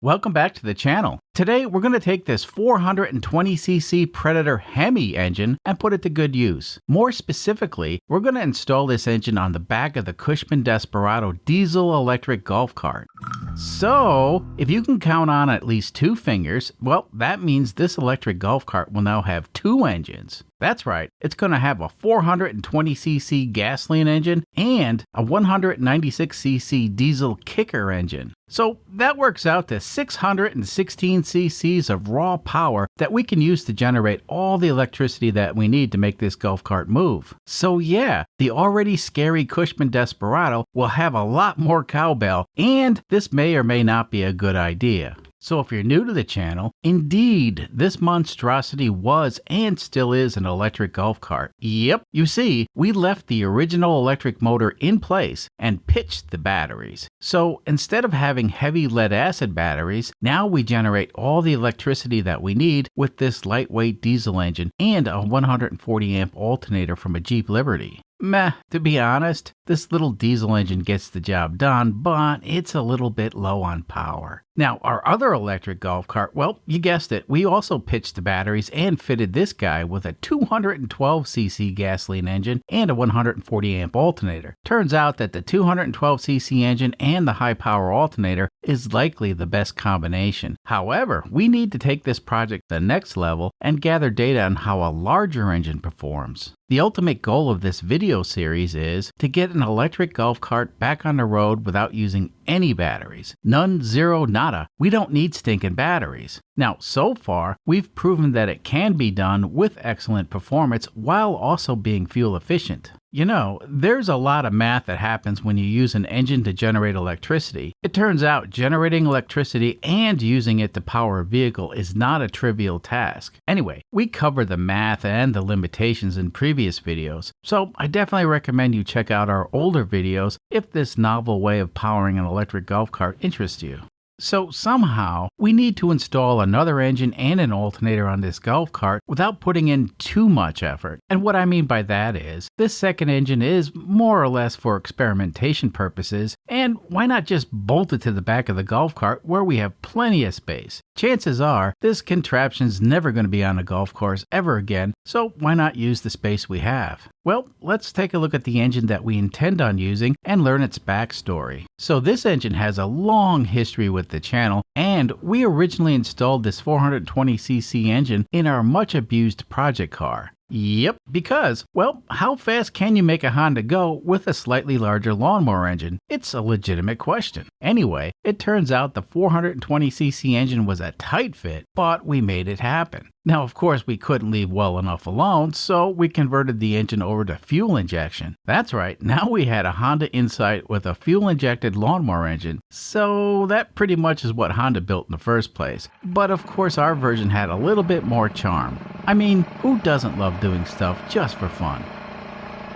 Welcome back to the channel. Today we're going to take this 420cc Predator Hemi engine and put it to good use. More specifically, we're going to install this engine on the back of the Cushman Desperado diesel electric golf cart. So, if you can count on at least 2 fingers, well, that means this electric golf cart will now have 2 engines. That's right, it's going to have a 420cc gasoline engine and a 196cc diesel kicker engine. So that works out to 616 cc's of raw power that we can use to generate all the electricity that we need to make this golf cart move. So yeah, the already scary Cushman Desperado will have a lot more cowbell, and this may or may not be a good idea. So if you're new to the channel, indeed, this monstrosity was and still is an electric golf cart. Yep, you see, we left the original electric motor in place and pitched the batteries. So instead of having heavy lead acid batteries, now we generate all the electricity that we need with this lightweight diesel engine and a 140 amp alternator from a Jeep Liberty. Meh, to be honest, this little diesel engine gets the job done, but it's a little bit low on power. Now, our other electric golf cart, well, you guessed it, we also pitched the batteries and fitted this guy with a 212cc gasoline engine and a 140 amp alternator. Turns out that the 212cc engine and the high power alternator is likely the best combination. However, we need to take this project to the next level and gather data on how a larger engine performs. The ultimate goal of this video series is to get an electric golf cart back on the road without using any batteries. None, zero, nada. We don't need stinking batteries. Now, so far, we've proven that it can be done with excellent performance while also being fuel efficient. You know, there's a lot of math that happens when you use an engine to generate electricity. It turns out generating electricity and using it to power a vehicle is not a trivial task. Anyway, we covered the math and the limitations in previous videos, so I definitely recommend you check out our older videos if this novel way of powering an electric golf cart interests you. So somehow, we need to install another engine and an alternator on this golf cart without putting in too much effort. And what I mean by that is, this second engine is more or less for experimentation purposes, and why not just bolt it to the back of the golf cart where we have plenty of space? Chances are, this contraption's never going to be on a golf course ever again, so why not use the space we have? Well, let's take a look at the engine that we intend on using and learn its backstory. So this engine has a long history with the channel, and we originally installed this 420cc engine in our much abused project car. Yep, because, well, how fast can you make a Honda go with a slightly larger lawnmower engine? It's a legitimate question. Anyway, it turns out the 420cc engine was a tight fit, but we made it happen. Now, of course, we couldn't leave well enough alone, so we converted the engine over to fuel injection. That's right, now we had a Honda Insight with a fuel-injected lawnmower engine, so that pretty much is what Honda built in the first place. But of course, our version had a little bit more charm. I mean, who doesn't love doing stuff just for fun?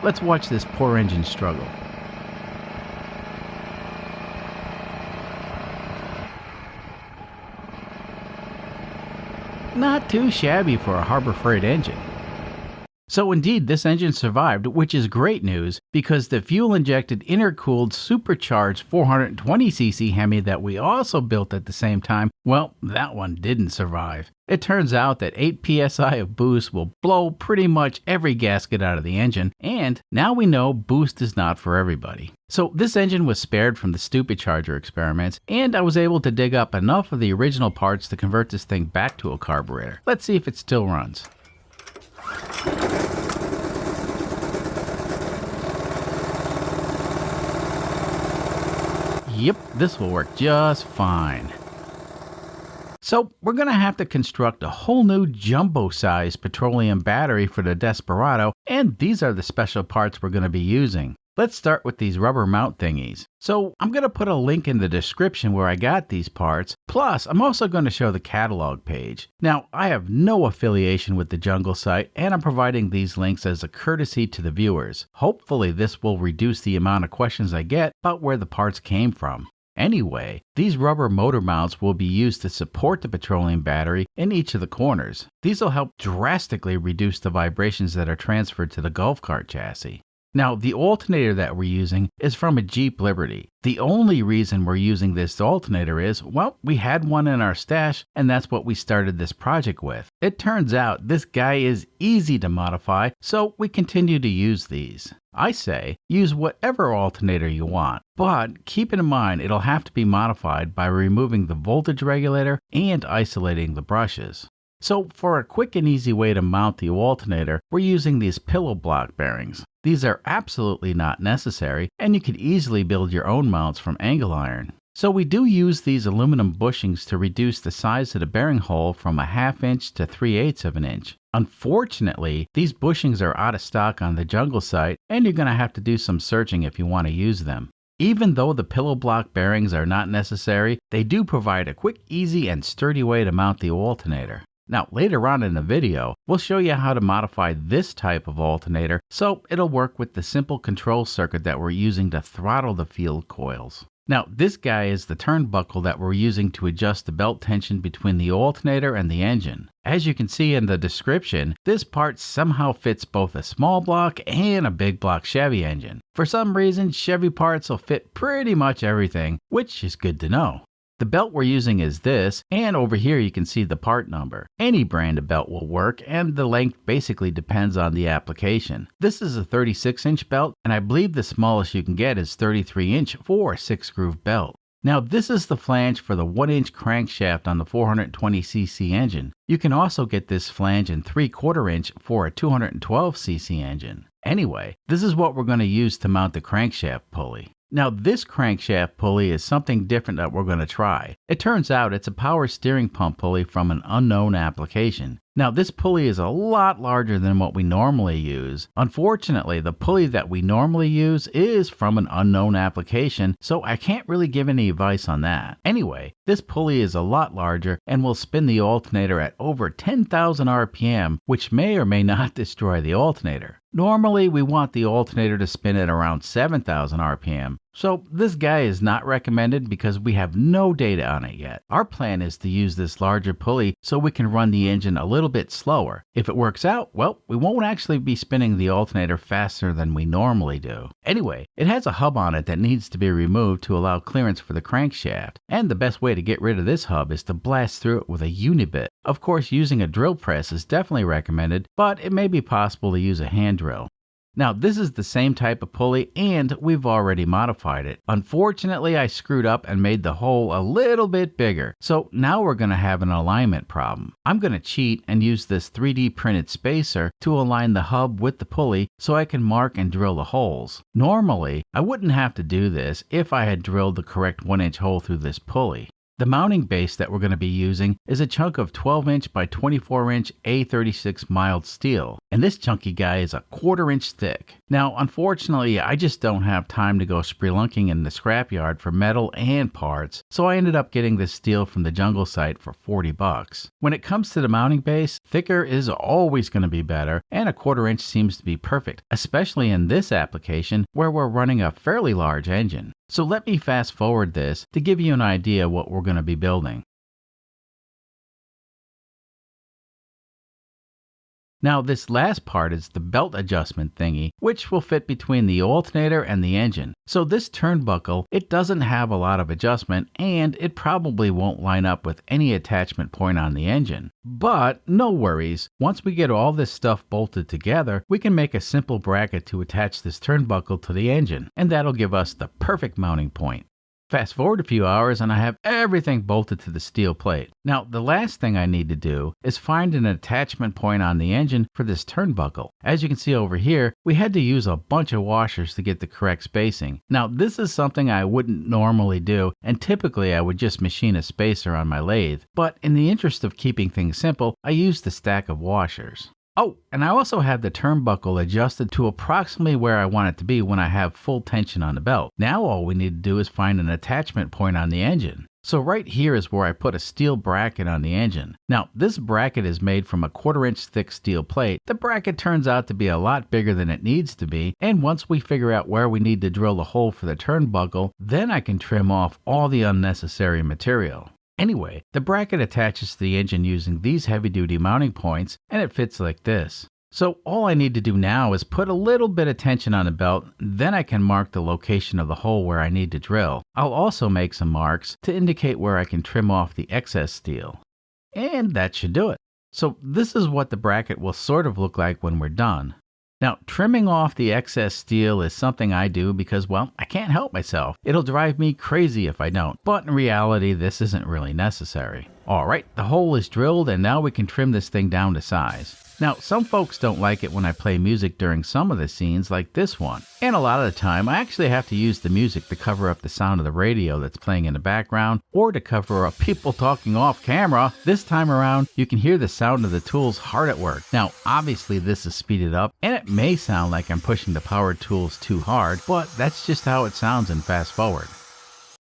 Let's watch this poor engine struggle. Not too shabby for a Harbor Freight engine. So indeed, this engine survived, which is great news because the fuel-injected intercooled supercharged 420cc Hemi that we also built at the same time, well, that one didn't survive. It turns out that 8 psi of boost will blow pretty much every gasket out of the engine, and now we know boost is not for everybody. So this engine was spared from the stupid charger experiments, and I was able to dig up enough of the original parts to convert this thing back to a carburetor. Let's see if it still runs. Yep, this will work just fine. So we're going to have to construct a whole new jumbo-sized petroleum battery for the Desperado, and these are the special parts we're going to be using. Let's start with these rubber mount thingies. So I'm going to put a link in the description where I got these parts, plus I'm also going to show the catalog page. Now, I have no affiliation with the Jungle site, and I'm providing these links as a courtesy to the viewers. Hopefully this will reduce the amount of questions I get about where the parts came from. Anyway, these rubber motor mounts will be used to support the petroleum battery in each of the corners. These will help drastically reduce the vibrations that are transferred to the golf cart chassis. Now, the alternator that we're using is from a Jeep Liberty. The only reason we're using this alternator is, well, we had one in our stash and that's what we started this project with. It turns out this guy is easy to modify, so we continue to use these. I say, use whatever alternator you want, but keep in mind it'll have to be modified by removing the voltage regulator and isolating the brushes. So for a quick and easy way to mount the alternator, we're using these pillow block bearings. These are absolutely not necessary, and you could easily build your own mounts from angle iron. So we do use these aluminum bushings to reduce the size of the bearing hole from a 1/2 inch to 3/8 of an inch. Unfortunately, these bushings are out of stock on the jungle site, and you're going to have to do some searching if you want to use them. Even though the pillow block bearings are not necessary, they do provide a quick, easy, and sturdy way to mount the alternator. Now, later on in the video, we'll show you how to modify this type of alternator so it'll work with the simple control circuit that we're using to throttle the field coils. Now, this guy is the turnbuckle that we're using to adjust the belt tension between the alternator and the engine. As you can see in the description, this part somehow fits both a small block and a big block Chevy engine. For some reason, Chevy parts will fit pretty much everything, which is good to know. The belt we're using is this, and over here you can see the part number. Any brand of belt will work, and the length basically depends on the application. This is a 36-inch belt, and I believe the smallest you can get is 33-inch for a 6-groove belt. Now this is the flange for the 1-inch crankshaft on the 420cc engine. You can also get this flange in 3/4 inch for a 212cc engine. Anyway, this is what we're going to use to mount the crankshaft pulley. Now this crankshaft pulley is something different that we're going to try. It turns out it's a power steering pump pulley from an unknown application. Now this pulley is a lot larger than what we normally use. Unfortunately, the pulley that we normally use is from an unknown application, so I can't really give any advice on that. Anyway, this pulley is a lot larger and will spin the alternator at over 10,000 RPM, which may or may not destroy the alternator. Normally, we want the alternator to spin at around 7,000 RPM. So this guy is not recommended because we have no data on it yet. Our plan is to use this larger pulley so we can run the engine a little bit slower. If it works out, well, we won't actually be spinning the alternator faster than we normally do. Anyway, it has a hub on it that needs to be removed to allow clearance for the crankshaft. And the best way to get rid of this hub is to blast through it with a unibit. Of course, using a drill press is definitely recommended, but it may be possible to use a hand drill. Now this is the same type of pulley and we've already modified it. Unfortunately, I screwed up and made the hole a little bit bigger. So now we're going to have an alignment problem. I'm going to cheat and use this 3D printed spacer to align the hub with the pulley so I can mark and drill the holes. Normally, I wouldn't have to do this if I had drilled the correct 1-inch hole through this pulley. The mounting base that we're going to be using is a chunk of 12-inch by 24-inch A36 mild steel, and this chunky guy is a 1/4 inch thick. Now, unfortunately, I just don't have time to go spelunking in the scrapyard for metal and parts, so I ended up getting this steel from the jungle site for $40. When it comes to the mounting base, thicker is always going to be better, and a 1/4 inch seems to be perfect, especially in this application where we're running a fairly large engine. So let me fast forward this to give you an idea what we're going to be building. Now this last part is the belt adjustment thingy, which will fit between the alternator and the engine. So this turnbuckle, it doesn't have a lot of adjustment and it probably won't line up with any attachment point on the engine. But no worries, once we get all this stuff bolted together, we can make a simple bracket to attach this turnbuckle to the engine, and that'll give us the perfect mounting point. Fast forward a few hours and I have everything bolted to the steel plate. Now the last thing I need to do is find an attachment point on the engine for this turnbuckle. As you can see over here, we had to use a bunch of washers to get the correct spacing. Now this is something I wouldn't normally do, and typically I would just machine a spacer on my lathe. But in the interest of keeping things simple, I used a stack of washers. Oh, and I also have the turnbuckle adjusted to approximately where I want it to be when I have full tension on the belt. Now all we need to do is find an attachment point on the engine. So right here is where I put a steel bracket on the engine. Now this bracket is made from a 1/4 inch thick steel plate. The bracket turns out to be a lot bigger than it needs to be, and once we figure out where we need to drill the hole for the turnbuckle, then I can trim off all the unnecessary material. Anyway, the bracket attaches to the engine using these heavy-duty mounting points, and it fits like this. So all I need to do now is put a little bit of tension on the belt, then I can mark the location of the hole where I need to drill. I'll also make some marks to indicate where I can trim off the excess steel. And that should do it. So this is what the bracket will sort of look like when we're done. Now, trimming off the excess steel is something I do because, well, I can't help myself. It'll drive me crazy if I don't, but in reality, this isn't really necessary. Alright, the hole is drilled and now we can trim this thing down to size. Now, some folks don't like it when I play music during some of the scenes like this one. And a lot of the time, I actually have to use the music to cover up the sound of the radio that's playing in the background or to cover up people talking off camera. This time around, you can hear the sound of the tools hard at work. Now, obviously this is speeded up and it may sound like I'm pushing the power tools too hard, but that's just how it sounds in fast forward.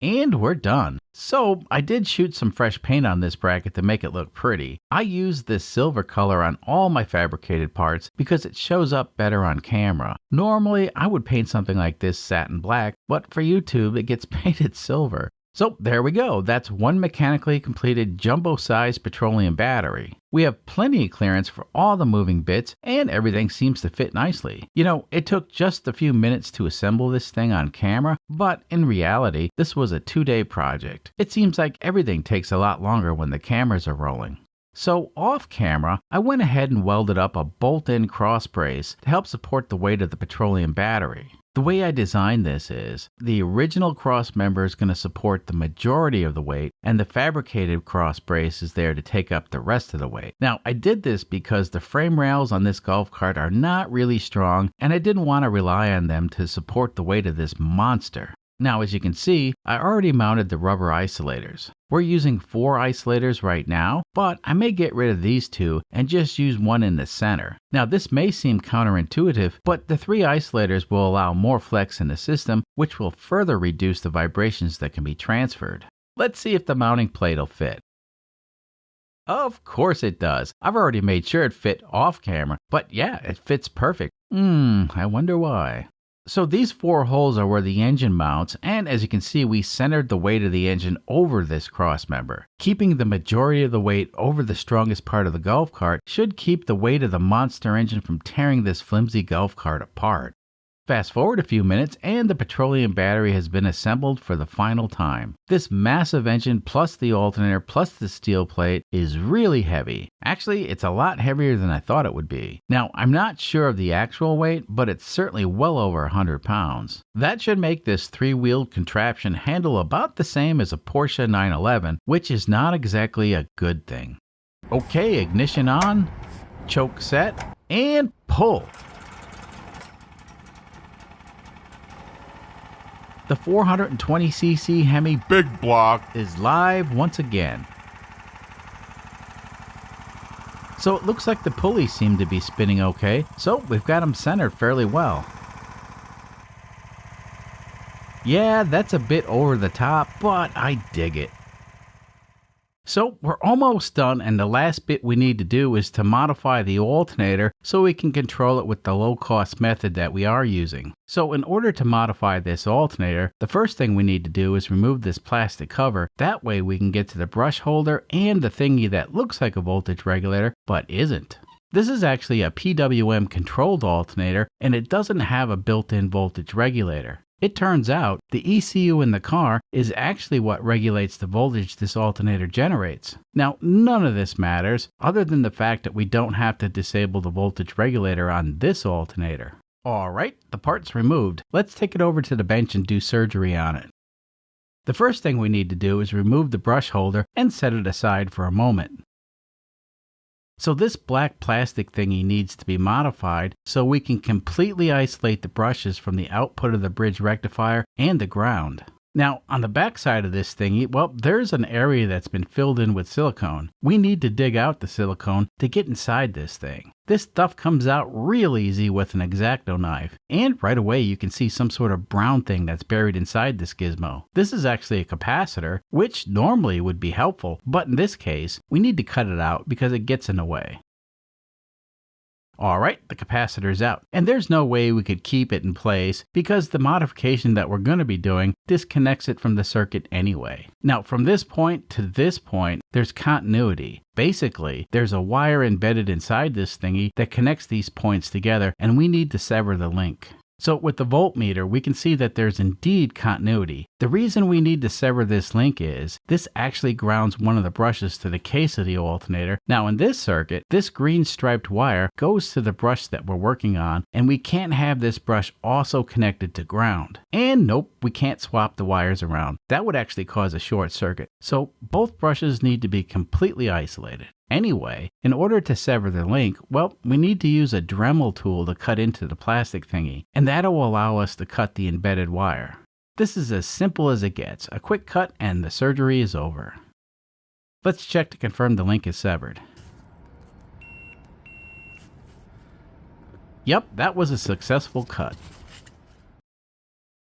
And we're done. So I did shoot some fresh paint on this bracket to make it look pretty. I used this silver color on all my fabricated parts because it shows up better on camera. Normally I would paint something like this satin black, but for YouTube it gets painted silver. So there we go, that's one mechanically completed jumbo-sized petroleum battery. We have plenty of clearance for all the moving bits and everything seems to fit nicely. You know, it took just a few minutes to assemble this thing on camera, but in reality, this was a 2-day project. It seems like everything takes a lot longer when the cameras are rolling. So off camera, I went ahead and welded up a bolt-in cross brace to help support the weight of the petroleum battery. The way I designed this is, the original cross member is going to support the majority of the weight, and the fabricated cross brace is there to take up the rest of the weight. Now, I did this because the frame rails on this golf cart are not really strong, and I didn't want to rely on them to support the weight of this monster. Now, as you can see, I already mounted the rubber isolators. We're using 4 isolators right now, but I may get rid of these 2 and just use one in the center. Now, this may seem counterintuitive, but the 3 isolators will allow more flex in the system, which will further reduce the vibrations that can be transferred. Let's see if the mounting plate will fit. Of course it does. I've already made sure it fit off camera, but yeah, it fits perfect. I wonder why. So these 4 holes are where the engine mounts, and as you can see, we centered the weight of the engine over this cross member. Keeping the majority of the weight over the strongest part of the golf cart should keep the weight of the monster engine from tearing this flimsy golf cart apart. Fast forward a few minutes and the petroleum battery has been assembled for the final time. This massive engine plus the alternator plus the steel plate is really heavy. Actually, it's a lot heavier than I thought it would be. Now, I'm not sure of the actual weight, but it's certainly well over 100 pounds. That should make this 3-wheeled contraption handle about the same as a Porsche 911, which is not exactly a good thing. Okay, ignition on, choke set, and pull. The 420cc Hemi Big Block is live once again. So it looks like the pulleys seem to be spinning okay, so we've got them centered fairly well. Yeah, that's a bit over the top, but I dig it. So we're almost done, and the last bit we need to do is to modify the alternator so we can control it with the low-cost method that we are using. So in order to modify this alternator, the first thing we need to do is remove this plastic cover. That way we can get to the brush holder and the thingy that looks like a voltage regulator but isn't. This is actually a PWM controlled alternator, and it doesn't have a built-in voltage regulator. It turns out the ECU in the car is actually what regulates the voltage this alternator generates. Now, none of this matters other than the fact that we don't have to disable the voltage regulator on this alternator. Alright, the part's removed. Let's take it over to the bench and do surgery on it. The first thing we need to do is remove the brush holder and set it aside for a moment. So this black plastic thingy needs to be modified so we can completely isolate the brushes from the output of the bridge rectifier and the ground. Now, on the back side of this thingy, well, there's an area that's been filled in with silicone. We need to dig out the silicone to get inside this thing. This stuff comes out real easy with an X-Acto knife, and right away you can see some sort of brown thing that's buried inside this gizmo. This is actually a capacitor, which normally would be helpful, but in this case, we need to cut it out because it gets in the way. Alright, the capacitor's out, and there's no way we could keep it in place because the modification that we're going to be doing disconnects it from the circuit anyway. Now from this point to this point, there's continuity. Basically, there's a wire embedded inside this thingy that connects these points together, and we need to sever the link. So with the voltmeter, we can see that there's indeed continuity. The reason we need to sever this link is this actually grounds one of the brushes to the case of the alternator. Now in this circuit, this green striped wire goes to the brush that we're working on, and we can't have this brush also connected to ground. And nope, we can't swap the wires around. That would actually cause a short circuit. So both brushes need to be completely isolated. Anyway, in order to sever the link, well, we need to use a Dremel tool to cut into the plastic thingy, and that'll allow us to cut the embedded wire. This is as simple as it gets, a quick cut and the surgery is over. Let's check to confirm the link is severed. Yep, that was a successful cut.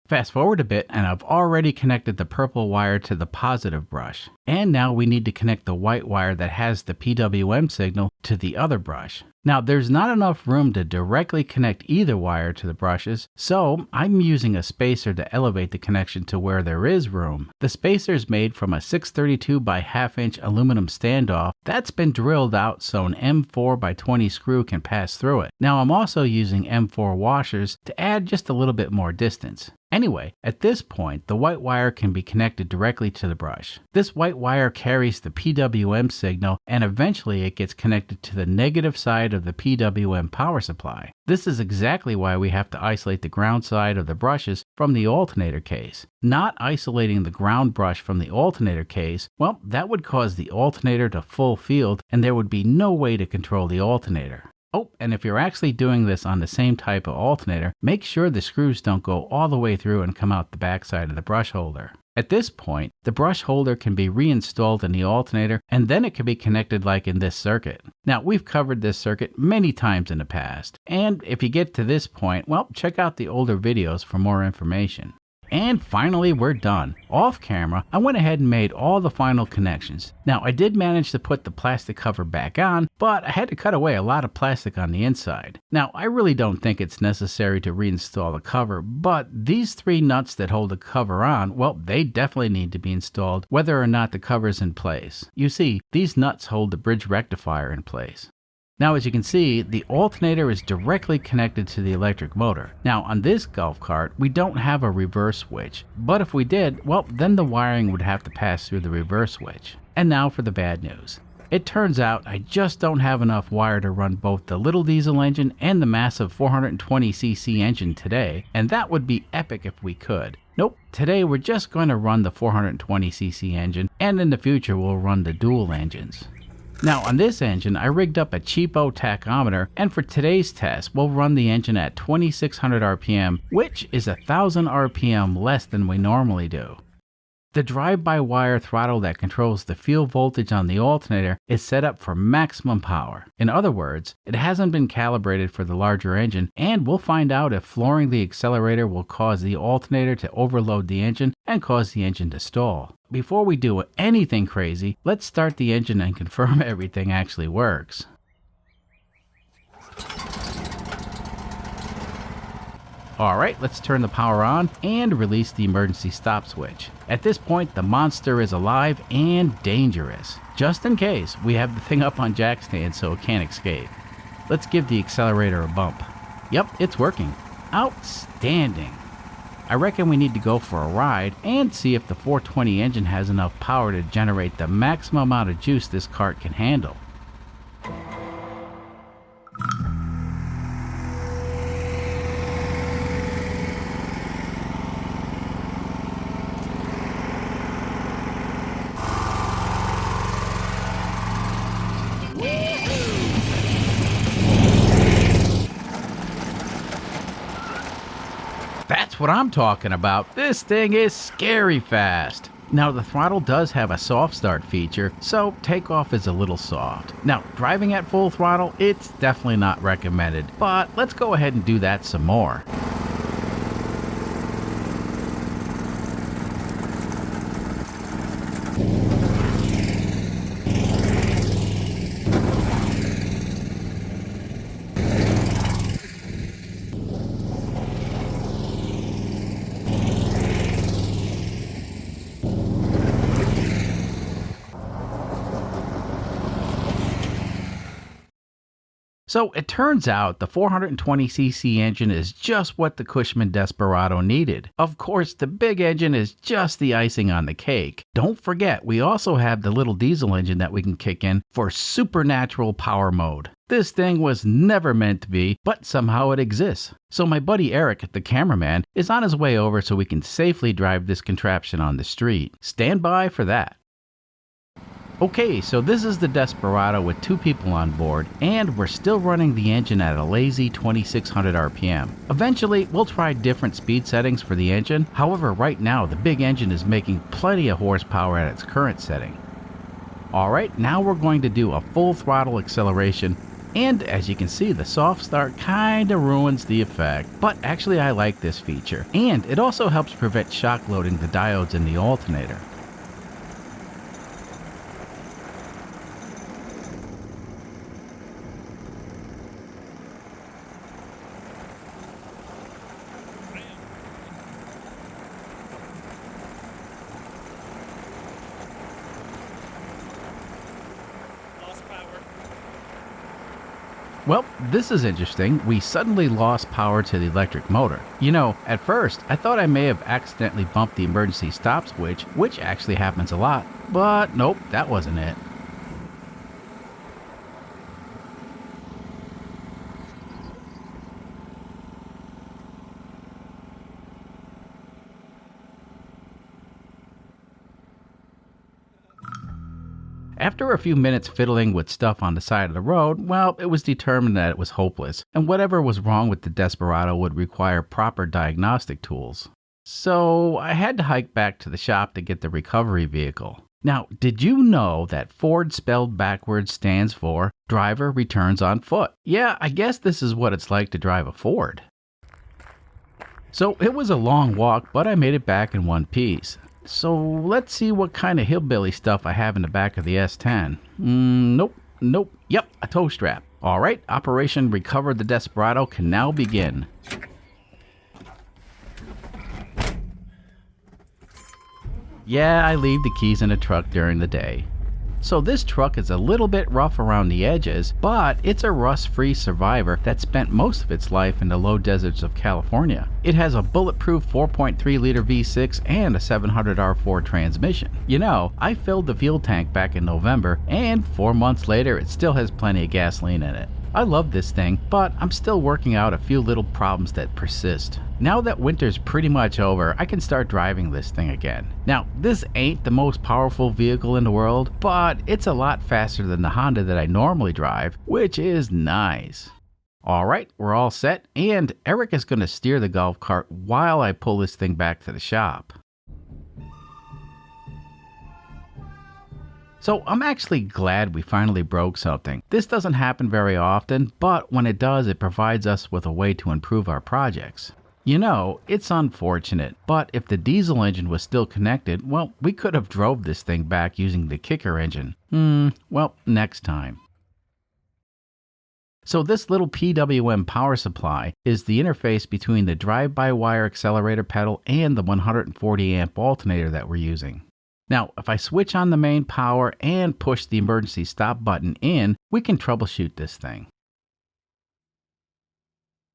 Fast forward a bit and I've already connected the purple wire to the positive brush. And now we need to connect the white wire that has the PWM signal to the other brush. Now there's not enough room to directly connect either wire to the brushes, so I'm using a spacer to elevate the connection to where there is room. The spacer is made from a 632 by 1/2 inch aluminum standoff that's been drilled out so an M4 by 20 screw can pass through it. Now I'm also using M4 washers to add just a little bit more distance. Anyway, at this point, the white wire can be connected directly to the brush. This white wire carries the PWM signal and eventually it gets connected to the negative side of the PWM power supply. This is exactly why we have to isolate the ground side of the brushes from the alternator case. Not isolating the ground brush from the alternator case, well, that would cause the alternator to full field and there would be no way to control the alternator. Oh, and if you're actually doing this on the same type of alternator, make sure the screws don't go all the way through and come out the backside of the brush holder. At this point, the brush holder can be reinstalled in the alternator and then it can be connected like in this circuit. Now, we've covered this circuit many times in the past, and if you get to this point, well, check out the older videos for more information. And finally, we're done. Off camera, I went ahead and made all the final connections. Now, I did manage to put the plastic cover back on, but I had to cut away a lot of plastic on the inside. Now, I really don't think it's necessary to reinstall the cover, but these 3 nuts that hold the cover on, well, they definitely need to be installed whether or not the cover's in place. You see, these nuts hold the bridge rectifier in place. Now as you can see, the alternator is directly connected to the electric motor. Now on this golf cart, we don't have a reverse switch, but if we did, well then the wiring would have to pass through the reverse switch. And now for the bad news. It turns out I just don't have enough wire to run both the little diesel engine and the massive 420cc engine today, and that would be epic if we could. Nope, today we're just going to run the 420cc engine, and in the future we'll run the dual engines. Now on this engine, I rigged up a cheapo tachometer, and for today's test, we'll run the engine at 2600 RPM, which is 1000 RPM less than we normally do. The drive-by-wire throttle that controls the field voltage on the alternator is set up for maximum power. In other words, it hasn't been calibrated for the larger engine, and we'll find out if flooring the accelerator will cause the alternator to overload the engine and cause the engine to stall. Before we do anything crazy, let's start the engine and confirm everything actually works. Alright, let's turn the power on and release the emergency stop switch. At this point, the monster is alive and dangerous. Just in case, we have the thing up on jack stand so it can't escape. Let's give the accelerator a bump. Yep, it's working. Outstanding. I reckon we need to go for a ride and see if the 420 engine has enough power to generate the maximum amount of juice this cart can handle. That's what I'm talking about. This thing is scary fast. Now the throttle does have a soft start feature, so takeoff is a little soft. Now driving at full throttle, it's definitely not recommended, but let's go ahead and do that some more. So it turns out the 420cc engine is just what the Cushman Desperado needed. Of course, the big engine is just the icing on the cake. Don't forget, we also have the little diesel engine that we can kick in for supernatural power mode. This thing was never meant to be, but somehow it exists. So my buddy Eric, the cameraman, is on his way over so we can safely drive this contraption on the street. Stand by for that. Okay, so this is the Desperado with 2 people on board, and we're still running the engine at a lazy 2600 RPM. Eventually, we'll try different speed settings for the engine. However, right now, the big engine is making plenty of horsepower at its current setting. Alright, now we're going to do a full throttle acceleration, and as you can see, the soft start kinda ruins the effect. But actually, I like this feature, and it also helps prevent shock loading the diodes in the alternator. Well, this is interesting. We suddenly lost power to the electric motor. You know, at first, I thought I may have accidentally bumped the emergency stop switch, which actually happens a lot, but nope, that wasn't it. After a few minutes fiddling with stuff on the side of the road, well, it was determined that it was hopeless, and whatever was wrong with the Desperado would require proper diagnostic tools. So I had to hike back to the shop to get the recovery vehicle. Now, did you know that Ford spelled backwards stands for Driver Returns on Foot? Yeah, I guess this is what it's like to drive a Ford. So it was a long walk, but I made it back in one piece. So let's see what kind of hillbilly stuff I have in the back of the S10. Nope. Yep, a tow strap. Alright, Operation Recover the Desperado can now begin. Yeah, I leave the keys in the truck during the day. So this truck is a little bit rough around the edges, but it's a rust-free survivor that spent most of its life in the low deserts of California. It has a bulletproof 4.3 liter V6 and a 700 R4 transmission. You know, I filled the fuel tank back in November, and 4 months later it still has plenty of gasoline in it. I love this thing, but I'm still working out a few little problems that persist. Now that winter's pretty much over, I can start driving this thing again. Now, this ain't the most powerful vehicle in the world, but it's a lot faster than the Honda that I normally drive, which is nice. Alright, we're all set, and Eric is going to steer the golf cart while I pull this thing back to the shop. So I'm actually glad we finally broke something. This doesn't happen very often, but when it does, it provides us with a way to improve our projects. You know, it's unfortunate, but if the diesel engine was still connected, well, we could have drove this thing back using the kicker engine. Well, next time. So this little PWM power supply is the interface between the drive-by-wire accelerator pedal and the 140 amp alternator that we're using. Now, if I switch on the main power and push the emergency stop button in, we can troubleshoot this thing.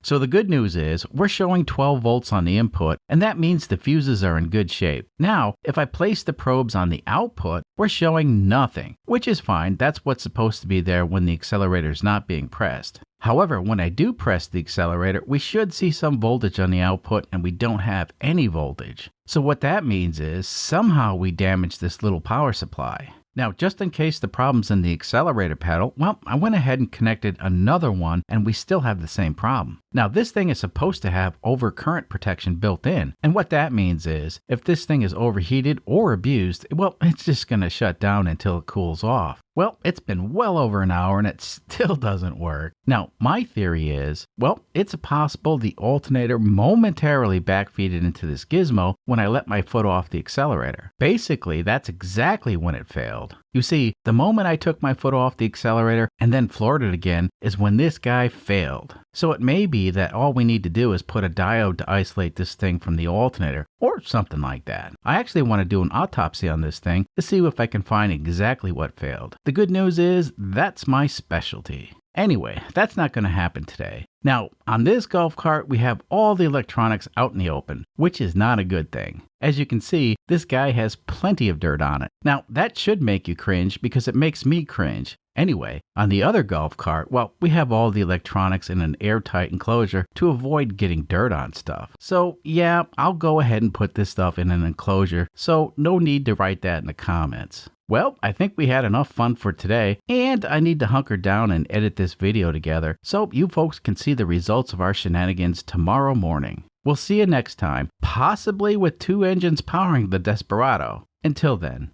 So the good news is, we're showing 12 volts on the input, and that means the fuses are in good shape. Now, if I place the probes on the output, we're showing nothing, which is fine. That's what's supposed to be there when the accelerator is not being pressed. However, when I do press the accelerator, we should see some voltage on the output, and we don't have any voltage. So what that means is, somehow we damaged this little power supply. Now, just in case the problem's in the accelerator pedal, well, I went ahead and connected another one, and we still have the same problem. Now, this thing is supposed to have overcurrent protection built in, and what that means is, if this thing is overheated or abused, well, it's just going to shut down until it cools off. Well, it's been well over an hour and it still doesn't work. Now, my theory is, well, it's possible the alternator momentarily backfeeded into this gizmo when I let my foot off the accelerator. Basically, that's exactly when it failed. You see, the moment I took my foot off the accelerator and then floored it again is when this guy failed. So it may be that all we need to do is put a diode to isolate this thing from the alternator, or something like that. I actually want to do an autopsy on this thing to see if I can find exactly what failed. The good news is, that's my specialty. Anyway, that's not going to happen today. Now, on this golf cart, we have all the electronics out in the open, which is not a good thing. As you can see, this guy has plenty of dirt on it. Now, that should make you cringe because it makes me cringe. Anyway, on the other golf cart, well, we have all the electronics in an airtight enclosure to avoid getting dirt on stuff. So yeah, I'll go ahead and put this stuff in an enclosure, so no need to write that in the comments. Well, I think we had enough fun for today, and I need to hunker down and edit this video together so you folks can see the results of our shenanigans tomorrow morning. We'll see you next time, possibly with 2 engines powering the Desperado. Until then.